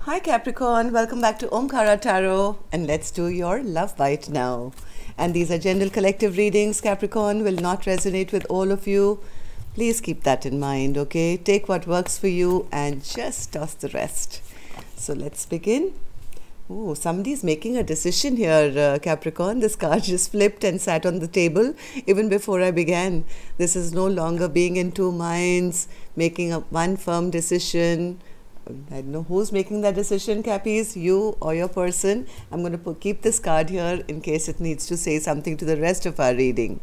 Hi Capricorn, welcome back to Omkara Tarot, and let's do your love bite now. And these are general collective readings. Capricorn will not resonate with all of you. Please keep that in mind, okay? Take what works for you and just toss the rest. So let's begin. Oh, somebody's making a decision here, Capricorn. This card just flipped and sat on the table even before I began. This is no longer being in two minds, making one firm decision. I don't know who's making that decision, Cappies, you or your person. I'm going to keep this card here in case it needs to say something to the rest of our reading.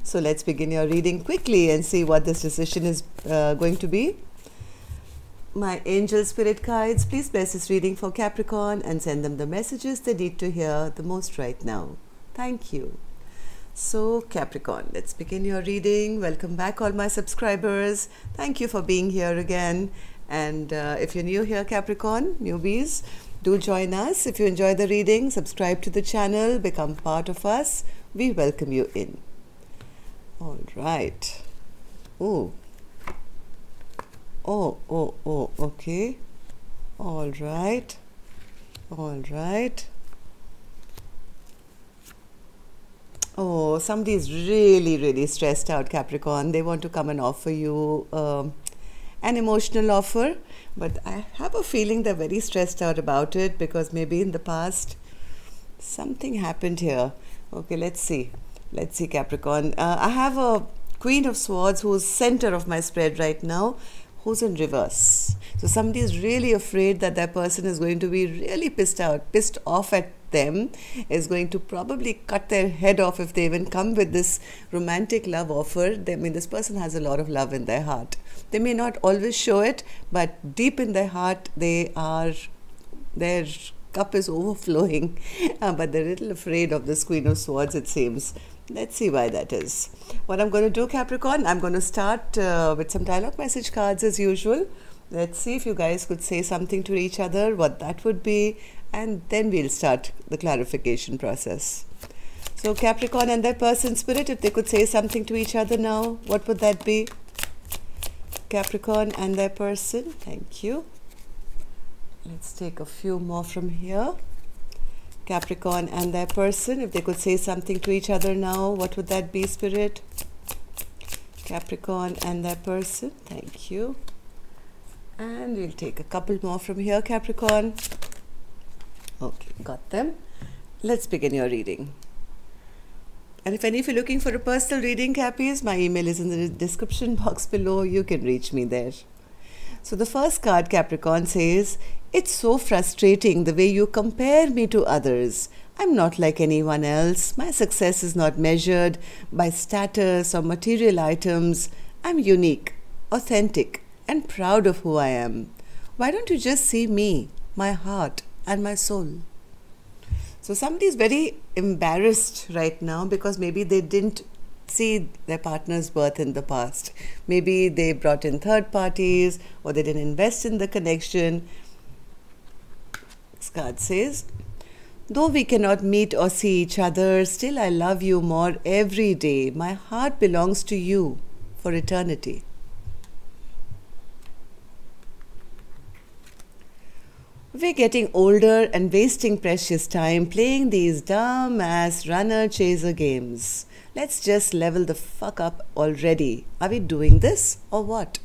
So let's begin your reading quickly and see what this decision is going to be. My angel spirit guides, please bless this reading for Capricorn and send them the messages they need to hear the most right now. Thank you. So Capricorn, let's begin your reading. Welcome back all my subscribers. Thank you for being here again. And if you're new here, Capricorn, newbies, do join us. If you enjoy the reading, subscribe to the channel, become part of us. We welcome you in. All right. Oh, okay. All right. All right. Oh, somebody is really stressed out, Capricorn. They want to come and offer you an emotional offer, but I have a feeling they're very stressed out about it because maybe in the past something happened here. Okay, let's see, Capricorn. I have a Queen of Swords who's center of my spread right now, who's in reverse. So somebody is really afraid that that person is going to be really pissed off at them, is going to probably cut their head off if they even come with this romantic love offer. This person has a lot of love in their heart. They may not always show it, but deep in their heart, their cup is overflowing. But they're a little afraid of this Queen of Swords, it seems. Let's see why that is. What I'm going to do, Capricorn, I'm going to start with some dialogue message cards as usual. Let's see if you guys could say something to each other, what that would be, and then we'll start the clarification process. So Capricorn and their person spirit, if they could say something to each other now, what would that be? Capricorn and their person, thank you. Let's take a few more from here. Capricorn and their person, if they could say something to each other now, what would that be, Spirit? Capricorn and their person, thank you. And we'll take a couple more from here, Capricorn. Okay, got them. Let's begin your reading. And if any of you are looking for a personal reading, Cappies, my email is in the description box below. You can reach me there. So the first card, Capricorn, says, "It's so frustrating the way you compare me to others. I'm not like anyone else. My success is not measured by status or material items. I'm unique, authentic, and proud of who I am. Why don't you just see me, my heart, and my soul?" So somebody is very embarrassed right now because maybe they didn't see their partner's worth in the past. Maybe they brought in third parties or they didn't invest in the connection. This card says, "Though we cannot meet or see each other, still I love you more every day. My heart belongs to you for eternity." We're getting older and wasting precious time playing these dumb-ass runner-chaser games. Let's just level the fuck up already. Are we doing this or what?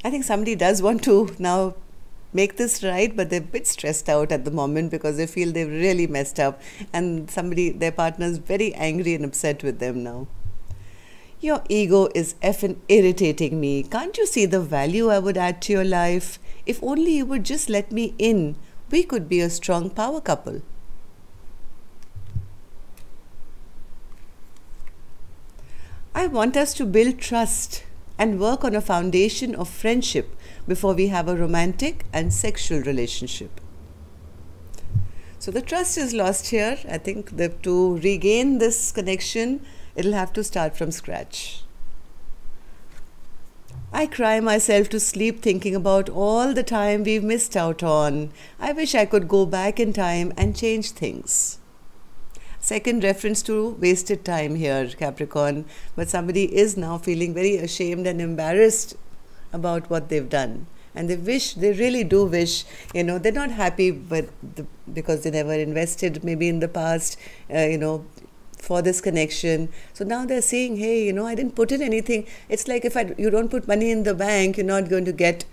I think somebody does want to now make this right, but they're a bit stressed out at the moment because they feel they've really messed up and their partner is very angry and upset with them now. "Your ego is effing irritating me. Can't you see the value I would add to your life? If only you would just let me in, we could be a strong power couple." "I want us to build trust and work on a foundation of friendship before we have a romantic and sexual relationship." So the trust is lost here. I think that to regain this connection, it'll have to start from scratch. "I cry myself to sleep thinking about all the time we've missed out on. I wish I could go back in time and change things." Second reference to wasted time here, Capricorn. But somebody is now feeling very ashamed and embarrassed about what they've done. And they really do wish, they're not happy because they never invested maybe in the past, for this connection. So now they're saying, hey, I didn't put in anything. It's like if you don't put money in the bank, you're not going to get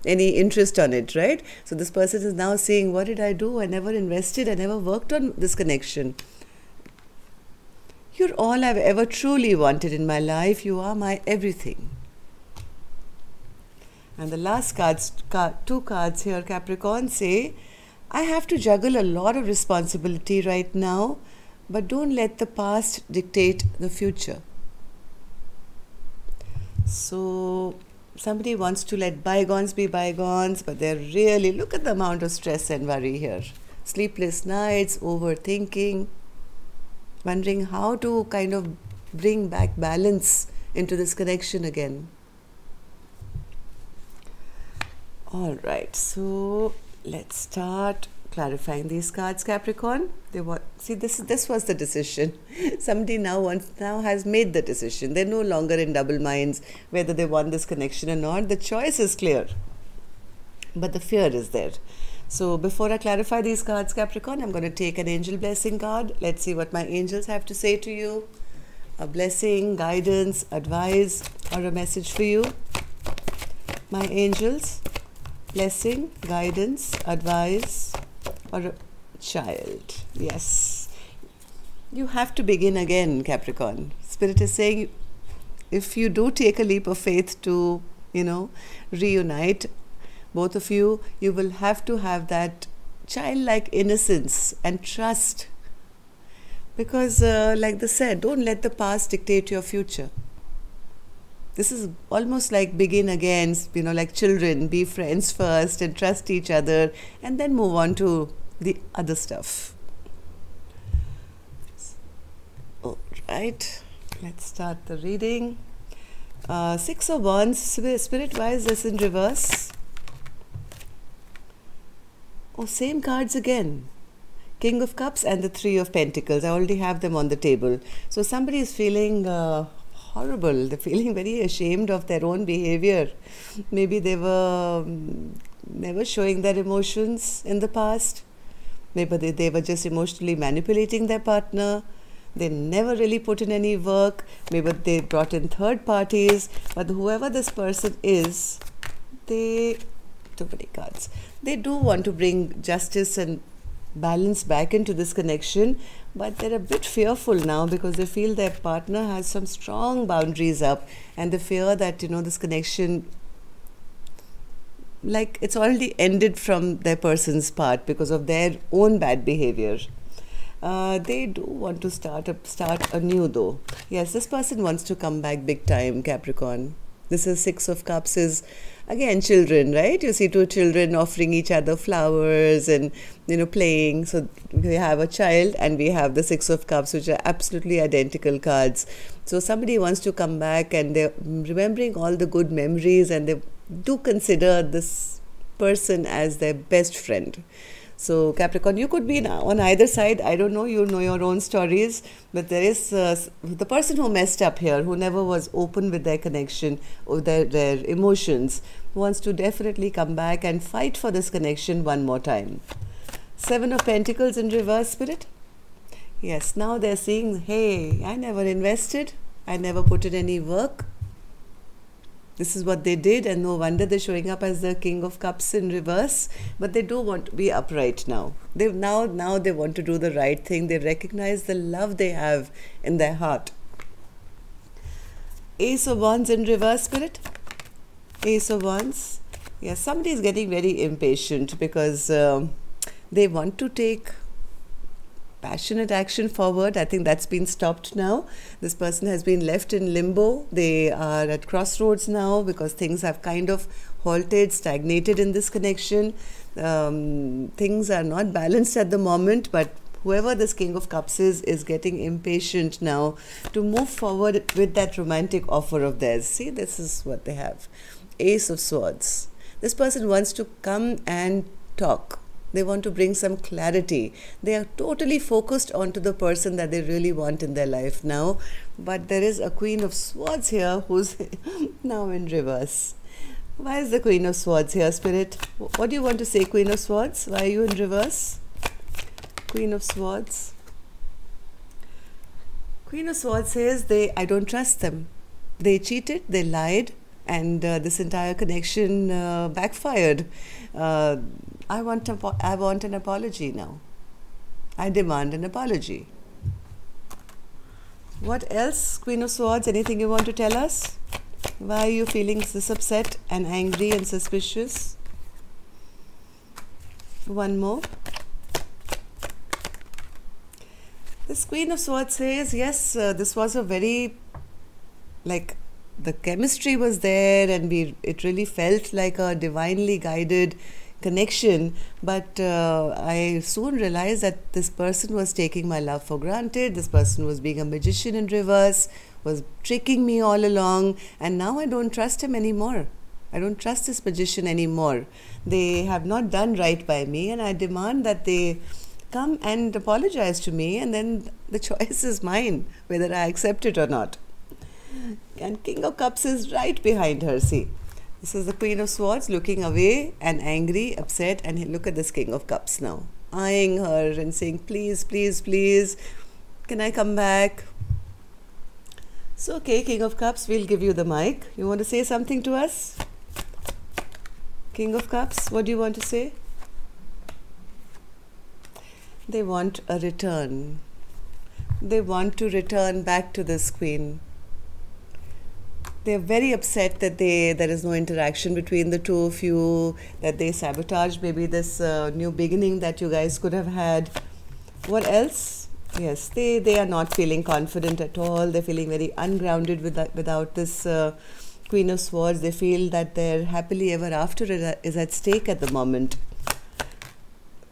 any interest on it, right? So this person is now saying, what did I do? I never invested. I never worked on this connection. You're all I've ever truly wanted in my life. You are my everything. And the last two cards here, Capricorn, say, I have to juggle a lot of responsibility right now, but don't let the past dictate the future. So somebody wants to let bygones be bygones, but they're really, look at the amount of stress and worry here. Sleepless nights, overthinking, wondering how to kind of bring back balance into this connection again. All right, so let's start clarifying these cards, Capricorn. See, this was the decision. Somebody now has made the decision. They're no longer in double minds whether they want this connection or not. The choice is clear, but the fear is there. So before I clarify these cards, Capricorn, I'm going to take an angel blessing card. Let's see what my angels have to say to you. A blessing, guidance, advice, or a message for you. My angels. Blessing, guidance, advice, or a child. Yes. You have to begin again, Capricorn. Spirit is saying, if you do take a leap of faith to, reunite both of you, you will have to have that childlike innocence and trust. Because, like they said, don't let the past dictate your future. This is almost like begin again, like children, be friends first and trust each other and then move on to the other stuff. All right, let's start the reading. Six of Wands, Spirit, why is this in reverse? Oh, same cards again. King of Cups and the Three of Pentacles. I already have them on the table. So somebody is feeling horrible. They're feeling very ashamed of their own behavior. Maybe they were never showing their emotions in the past. Maybe they were just emotionally manipulating their partner. They never really put in any work. Maybe they brought in third parties. But whoever this person is, too many cards. They do want to bring justice and balance back into this connection, but they're a bit fearful now because they feel their partner has some strong boundaries up, and they fear that this connection, like it's already ended from their person's part because of their own bad behavior. They do want to start anew though. Yes, this person wants to come back big time, Capricorn. This is Six of Cups is again children, right? You see two children offering each other flowers and playing. So we have a child and we have the Six of Cups, which are absolutely identical cards. So somebody wants to come back and they're remembering all the good memories and they do consider this person as their best friend. So Capricorn, you could be on either side. I don't know, you know your own stories, but there is the person who messed up here, who never was open with their connection or their emotions, wants to definitely come back and fight for this connection one more time. Seven of Pentacles in reverse, Spirit. Yes, now they're saying, hey, I never invested. I never put in any work. This is what they did, and no wonder they're showing up as the King of Cups in reverse. But they do want to be upright now. Now they want to do the right thing. They recognize the love they have in their heart. Ace of Wands in reverse, Spirit. Ace of Wands. Yes, somebody is getting very impatient because they want to take passionate action forward. I think that's been stopped now. This person has been left in limbo. They are at crossroads now because things have kind of halted, stagnated in this connection. Things are not balanced at the moment, but whoever this King of Cups is getting impatient now to move forward with that romantic offer of theirs. See, this is what they have. Ace of Swords. This person wants to come and talk They want to bring some clarity. They are totally focused onto the person that they really want in their life now. But there is a Queen of Swords here who's now in reverse. Why is the Queen of Swords here, Spirit? What do you want to say, Queen of Swords? Why are you in reverse? Queen of Swords. Queen of Swords says, I don't trust them. They cheated, they lied, and this entire connection backfired. I want an apology now. I demand an apology. What else, Queen of Swords? Anything you want to tell us? Why are you feeling this upset and angry and suspicious? One more. This Queen of Swords says, yes, this was a very, like, the chemistry was there, and it really felt like a divinely guided connection, but I soon realized that this person was taking my love for granted. This person was being a magician in reverse, was tricking me all along, and now I don't trust him anymore. I don't trust this magician anymore. They have not done right by me, and I demand that they come and apologize to me, and then the choice is mine, whether I accept it or not. And King of Cups is right behind her, see. This is the Queen of Swords looking away and angry, upset, and look at this King of Cups now, eyeing her and saying, please, please, please, can I come back? So, okay, King of Cups, we'll give you the mic. You want to say something to us? King of Cups, what do you want to say? They want a return. They want to return back to this Queen. They're very upset that there is no interaction between the two of you, that they sabotaged maybe this new beginning that you guys could have had. What else? Yes, they are not feeling confident at all. They're feeling very ungrounded without this Queen of Swords. They feel that their happily ever after is at stake at the moment.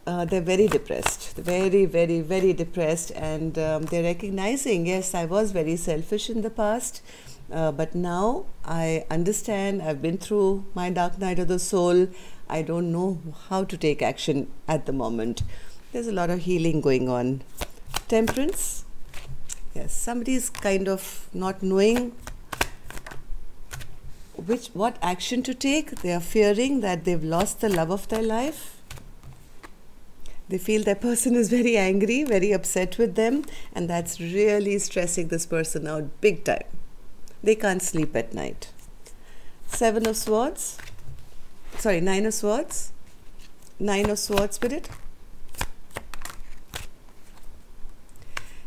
They're very depressed, very, very, very depressed, and they're recognizing, yes, I was very selfish in the past, but now I understand. I've been through my dark night of the soul. I don't know how to take action at the moment. There's a lot of healing going on. Temperance. Yes, somebody's kind of not knowing what action to take. They are fearing that they've lost the love of their life. They feel that person is very angry, very upset with them, and that's really stressing this person out big time. They can't sleep at night. Nine of Swords. Nine of Swords, Spirit.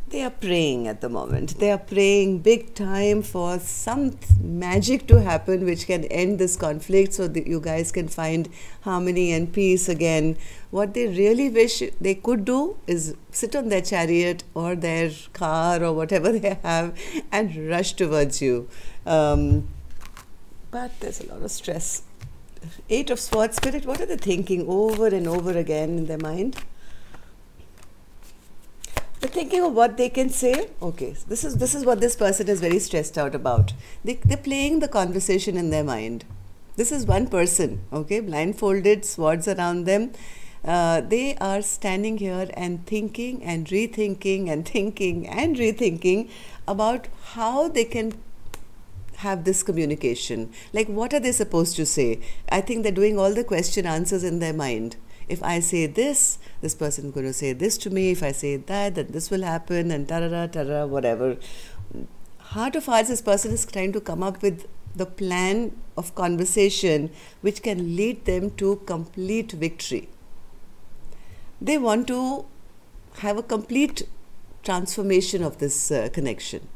They are praying at the moment. They are praying big time for some magic to happen which can end this conflict so that you guys can find harmony and peace again. What they really wish they could do is sit on their chariot or their car or whatever they have and rush towards you. But there's a lot of stress. Eight of Swords, Spirit, what are they thinking over and over again in their mind? They're thinking of what they can say. Okay, this is what this person is very stressed out about. They're playing the conversation in their mind. This is one person, okay, blindfolded, swords around them. They are standing here and thinking and rethinking and thinking and rethinking about how they can have this communication. Like, what are they supposed to say? I think they're doing all the question answers in their mind. If I say this, this person is going to say this to me. If I say that, then this will happen, and tarara, whatever. Heart of hearts, this person is trying to come up with the plan of conversation which can lead them to complete victory. They want to have a complete transformation of this connection.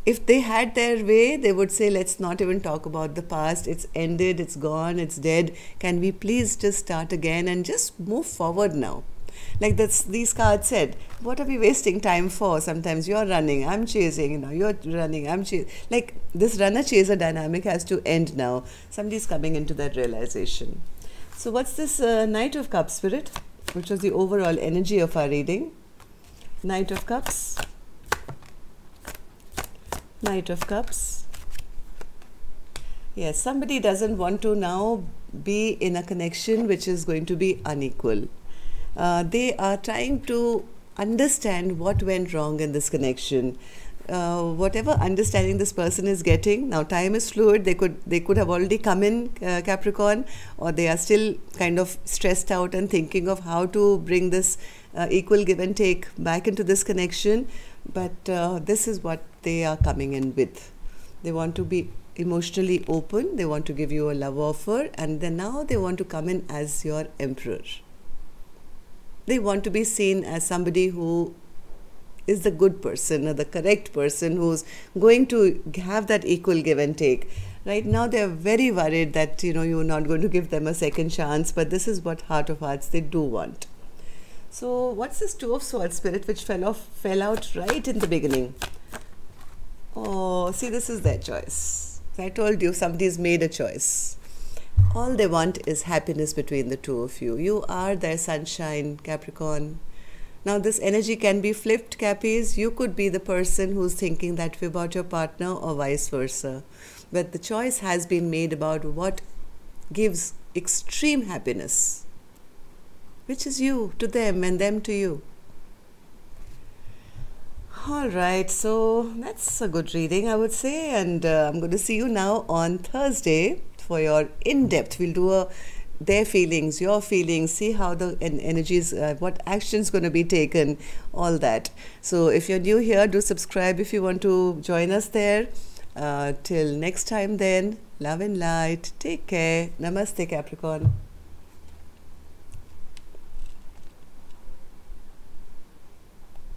If they had their way, they would say, let's not even talk about the past. It's ended, it's gone, it's dead. Can we please just start again and just move forward now? Like these cards said, what are we wasting time for? Sometimes you're running, I'm chasing, you're running, I'm chasing. Like, this runner-chaser dynamic has to end now. Somebody's coming into that realization. So what's this Knight of Cups, Spirit? Which was the overall energy of our reading. Knight of Cups. Knight of Cups. Yes, somebody doesn't want to now be in a connection which is going to be unequal. They are trying to understand what went wrong in this connection. Whatever understanding this person is getting now, time is fluid. They could have already come in, Capricorn, or they are still kind of stressed out and thinking of how to bring this equal give and take back into this connection. But this is what they are coming in with. They want to be emotionally open. They want to give you a love offer, and then now they want to come in as your emperor. They want to be seen as somebody who is the good person or the correct person who's going to have that equal give and take. Right now they're very worried that you're not going to give them a second chance, but this is what heart of hearts they do want. So what's this Two of Swords, Spirit, which fell out right in the beginning? Oh, see, this is their choice. I told you, somebody's made a choice. All they want is happiness between the two of you. You are their sunshine, Capricorn. Now this energy can be flipped, Cappies. You could be the person who's thinking that way about your partner, or vice versa. But the choice has been made about what gives extreme happiness, which is you to them and them to you. All right, so that's a good reading, I would say. And I'm going to see you now on Thursday for your in-depth. We'll do their feelings, your feelings, see how the energies, what action's going to be taken, all that. So if you're new here, do subscribe if you want to join us there. Till next time then, love and light. Take care. Namaste, Capricorn.